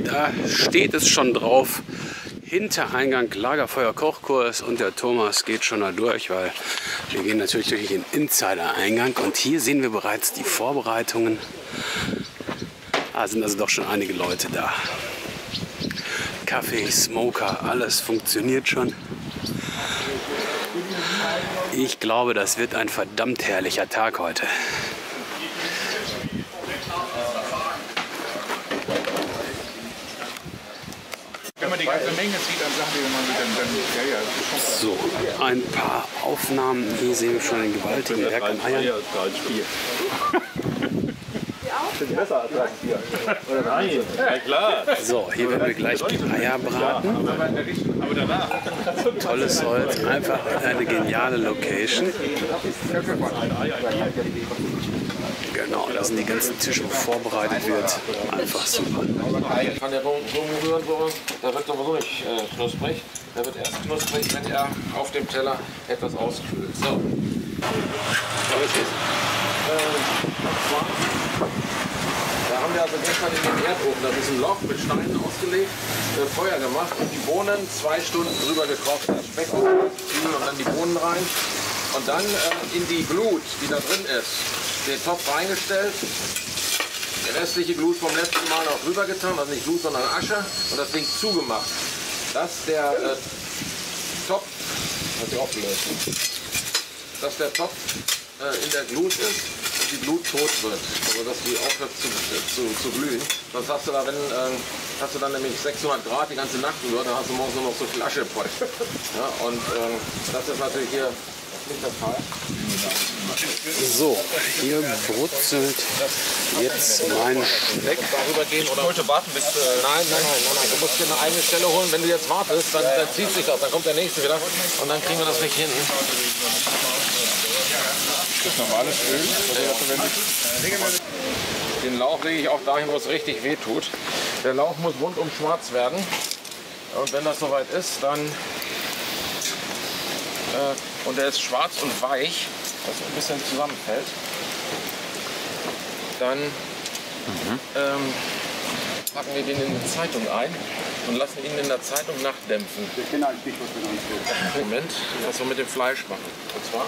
Da steht es schon drauf. Hintereingang Lagerfeuer Kochkurs und der Thomas geht schon da durch, weil wir gehen natürlich durch den Insider-Eingang und hier sehen wir bereits die Vorbereitungen. Sind also doch schon einige Leute da. Kaffee, Smoker, alles funktioniert schon. Ich glaube, das wird ein verdammt herrlicher Tag heute. Wenn man die ganze Menge sieht, dann sagt man dann So, ein paar Aufnahmen. Hier sehen wir schon den gewaltigen Berg an Eiern. Besser als das hier. Oder nein? Ja, klar. So, hier werden wir gleich die Eier braten. Tolles Holz, einfach eine geniale Location. Genau, da sind die ganzen Tische, wo vorbereitet wird. Einfach super. Kann der rumrühren, so, der wird sowieso nicht knusprig. Der wird erst knusprig, wenn er auf dem Teller etwas auskühlt. So. Da haben wir also gestern in den Erdofen, das ist ein Loch mit Steinen ausgelegt, Feuer gemacht und die Bohnen 2 Stunden drüber gekocht. Das Speck auf Zwiebeln und dann die Bohnen rein. Und dann in die Glut, die da drin ist, den Topf reingestellt. Die restliche Glut vom letzten Mal noch drüber getan, also nicht Glut, sondern Asche und das Ding zugemacht. Dass der Topf, dass der Topf in der Glut ist und die Glut tot wird, also dass die aufhört zu glühen. Sonst hast du da, hast du dann nämlich 600 Grad die ganze Nacht über, dann hast du morgens nur noch so viel Asche im Feuer. Ja, und das ist natürlich hier nicht der Fall. So, hier brutzelt jetzt mein Speck. Darüber gehen oder? Ich wollte warten bis... Nein. Du musst dir eine eigene Stelle holen. Wenn du jetzt wartest, dann zieht sich das. Dann kommt der nächste wieder und dann kriegen wir das nicht hin. das normales Öl. Den Lauch lege ich auch dahin, wo es richtig weh tut. Der Lauch muss rundum schwarz werden. Und wenn das soweit ist, dann... und der ist schwarz und weich, dass er ein bisschen zusammenfällt. Dann packen wir den in die Zeitung ein und lassen ihn in der Zeitung nachdämpfen. Moment, was wir mit dem Fleisch machen. Und zwar,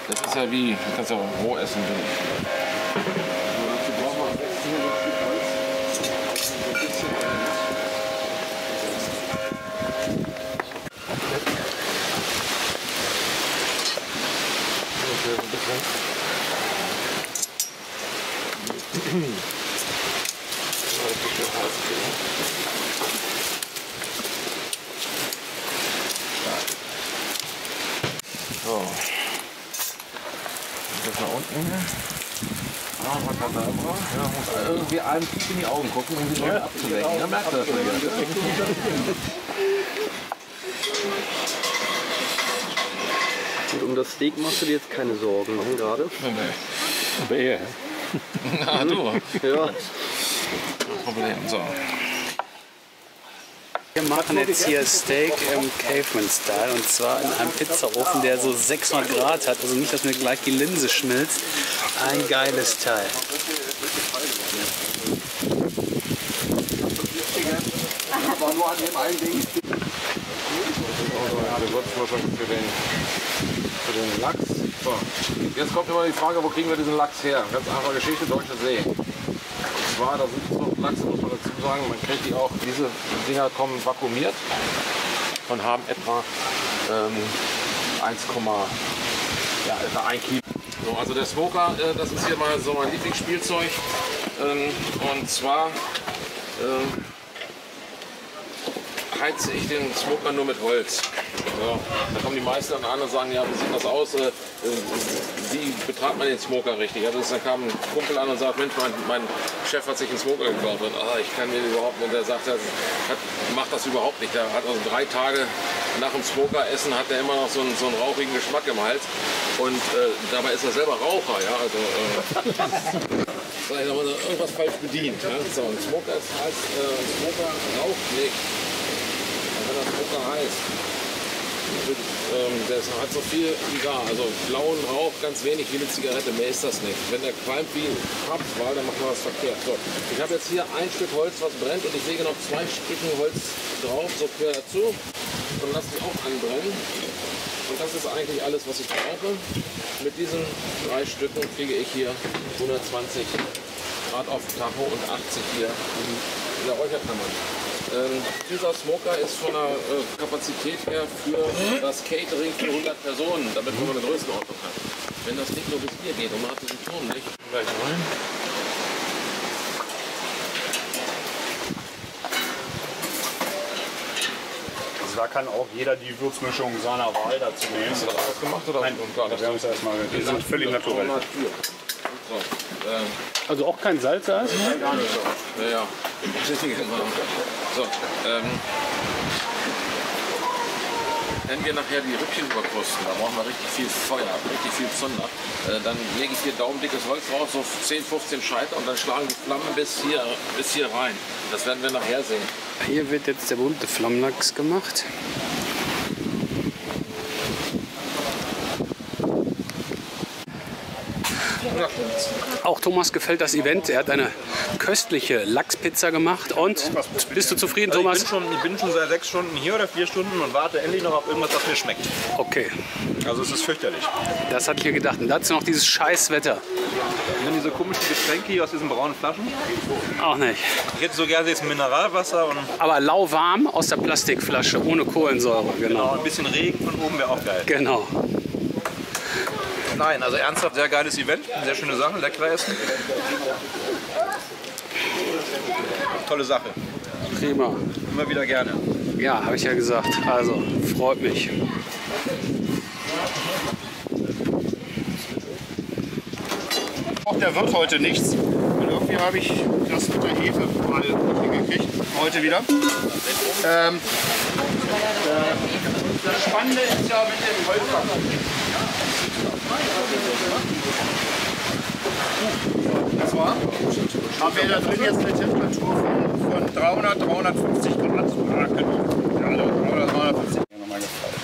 das ist ja wie, du kannst ja auch roh essen. So. Das nach unten. Ja, muss irgendwie einem tief in die Augen gucken, um die Leute abzulenken. Ja, merkt das schon wieder. Und um das Steak machst du dir jetzt keine Sorgen machen gerade? Nee. Aber er. Na du. Ja. Problem. So. Wir machen jetzt hier Steak im Caveman-Style und zwar in einem Pizzaofen, der so 600 Grad hat. Also nicht, dass mir gleich die Linse schmilzt. Ein geiles Teil. Aber nur an dem einen Ding. Für den Lachs. So. Jetzt kommt immer die Frage, wo kriegen wir diesen Lachs her? Ganz einfache Geschichte, Deutsche See. Und zwar, da sind so Lachse, muss man dazu sagen, man kriegt die auch, diese Dinger kommen vakuumiert und haben etwa 1 Kilo. So, also der Smoker, das ist hier mal so mein Lieblingsspielzeug. Und zwar heize ich den Smoker nur mit Holz. So, da kommen die meisten dann an und sagen, ja, wie sieht das aus? Wie betreibt man den Smoker richtig? Also dann kam ein Kumpel an und sagt, Mensch, mein Chef hat sich einen Smoker gekauft. Und ich kann mir überhaupt nicht. Und der sagt, macht das überhaupt nicht. Der hat also 3 Tage nach dem Smoker-Essen hat er immer noch so einen rauchigen Geschmack im Hals. Und dabei ist er selber Raucher. Ja? Also, da haben wir irgendwas falsch bedient. Ja? So, ein Smoker heißt, Smoker raucht nicht. Wenn das Smoker heißt. Der hat so viel wie gar. Also blauen Rauch, ganz wenig wie eine Zigarette. Mehr ist das nicht. Wenn der qualmt wie ein Rapswal, dann macht man was verkehrt. So. Ich habe jetzt hier ein Stück Holz, was brennt, und ich lege noch 2 Stücken Holz drauf, so quer dazu, und lasse die auch anbrennen. Und das ist eigentlich alles, was ich brauche. Mit diesen 3 Stücken kriege ich hier 120 Grad auf Tacho und 80 hier in der Räucherkammer. Dieser Smoker ist von der Kapazität her für das Catering für 100 Personen, damit man eine Größenordnung hat. Wenn das nicht nur bis hier geht und man hat diesen Turm nicht, gleich rein. Also da kann auch jeder die Würzmischung seiner Wahl dazu nehmen. Hast du das ausgemacht oder? Nein, wir haben es erstmal. Die sind völlig naturell. So, Also auch kein Salz da ist? Gar nicht. ja. So, wenn wir nachher die Rippchen überkosten, da brauchen wir richtig viel Feuer, richtig viel Zunder, dann lege ich hier daumendickes Holz raus, so 10, 15 Scheiter, und dann schlagen die Flammen bis hier rein. Das werden wir nachher sehen. Hier wird jetzt der berühmte Flammlachs gemacht. Auch Thomas gefällt das Event. Er hat eine köstliche Lachspizza gemacht. Und bist du zufrieden, Thomas? Ich bin schon seit 6 Stunden hier oder 4 Stunden und warte endlich noch auf irgendwas, was mir schmeckt. Okay, Also es ist fürchterlich. das hatte ich mir gedacht. Und dazu noch dieses Scheißwetter. Und dann diese komischen Getränke hier aus diesen braunen Flaschen. Auch nicht. Ich hätte so gerne jetzt Mineralwasser und Aber lauwarm aus der Plastikflasche, ohne Kohlensäure. Genau. ein bisschen Regen von oben wäre auch geil. Genau. Nein, also ernsthaft sehr geiles Event. Sehr schöne Sache, lecker essen. Tolle Sache. Prima. Immer wieder gerne. Ja, habe ich ja gesagt. Also, freut mich. Auch der wird heute nichts. Und irgendwie habe ich das mit der Hefe mal hingekriegt. Heute wieder. Das Spannende ist ja mit dem Holzbacken. Das war, haben wir da drin jetzt eine Temperatur von 300, 350 Grad. Ja, 300, 350. Nochmal gefallen.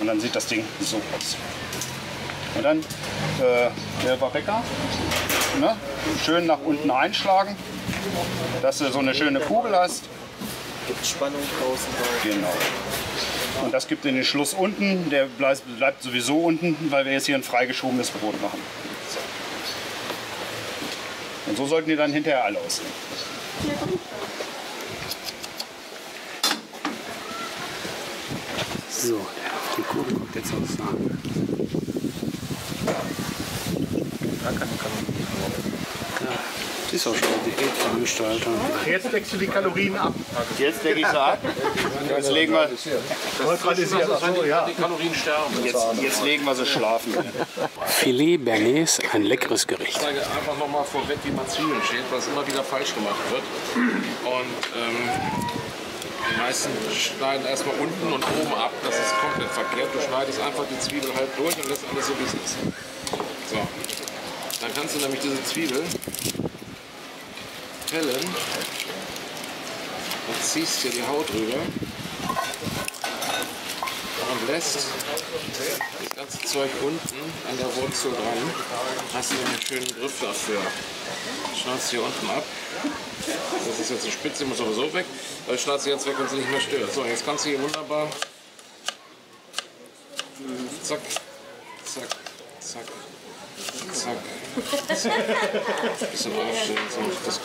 Und dann sieht das Ding so aus. Und dann der Barbecker, ne? Schön nach unten einschlagen, dass du so eine schöne Kugel hast. Gibt Spannung draußen. Genau. Und das gibt den Schluss unten, der bleibt sowieso unten, weil wir jetzt hier ein freigeschobenes Brot machen. Und so sollten die dann hinterher alle aussehen. So, die Kugel kommt jetzt aus. Das ist auch schon eine Diätveranstaltung. Jetzt deckst du die Kalorien ab. Jetzt decke ich sie ab. Jetzt legen wir. Die Kalorien sterben. Jetzt legen wir sie schlafen. Filet Bernays, ein leckeres Gericht. Ich sage einfach noch mal vorweg, wie man Zwiebeln schält, was immer wieder falsch gemacht wird. Und die meisten schneiden erstmal unten und oben ab. Das ist komplett verkehrt. Du schneidest einfach die Zwiebel halb durch und lässt alles so, wie es ist. So. Dann kannst du nämlich diese Zwiebel pellen und ziehst hier die Haut rüber und lässt das ganze Zeug unten an der Wurzel dran. Hast du einen schönen Griff dafür. Schneidest hier unten ab. Das ist jetzt die Spitze, muss sowieso weg. Weil schneidest du jetzt weg, wenn sie nicht mehr stört. So, jetzt kannst du hier wunderbar zack, zack, zack, zack. Bisschen aufstellen, so. Das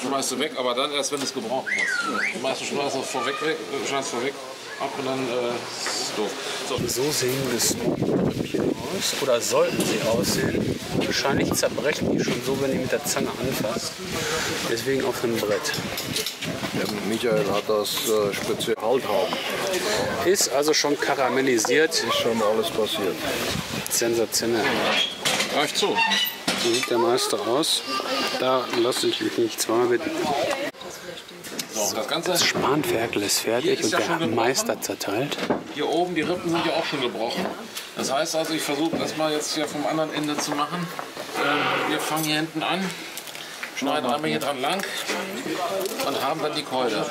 schmeißt du weg, aber dann erst, wenn du es gebraucht hast. Die meisten schmeißen es vorweg ab und dann ist doof. So. So sehen das Rippchen aus, oder sollten sie aussehen. Wahrscheinlich zerbrechen die schon so, wenn die mit der Zange anfasst. Deswegen auf einem Brett. Der Michael hat das speziell Halthaben. Ist also schon karamellisiert. Ist schon alles passiert. Sensationell. Reicht so. So sieht der Meister aus. Da lasse ich mich nicht zweimal bitten. So, das Ganze Das Spanferkel ist fertig und der Meister zerteilt. hier oben, die Rippen sind ja auch schon gebrochen. Das heißt also, ich versuche das mal jetzt hier vom anderen Ende zu machen. Wir fangen hier hinten an, schneiden einmal hier dran lang und haben dann die Keule.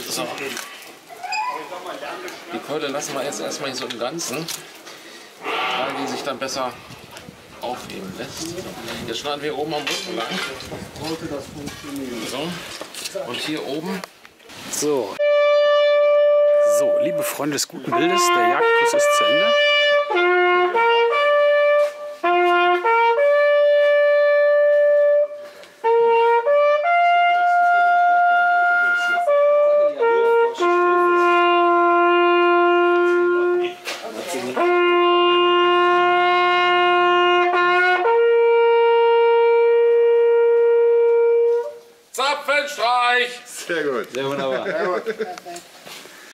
So. Die Keule lassen wir jetzt erstmal so im Ganzen, weil die sich dann besser aufheben lässt. Jetzt schneiden wir oben am Rücken lang. So. Und hier oben. So. So, liebe Freunde des guten Bildes, der Jagdkurs ist zu Ende. Zapfenstreich! Sehr gut. Sehr wunderbar. Sehr gut.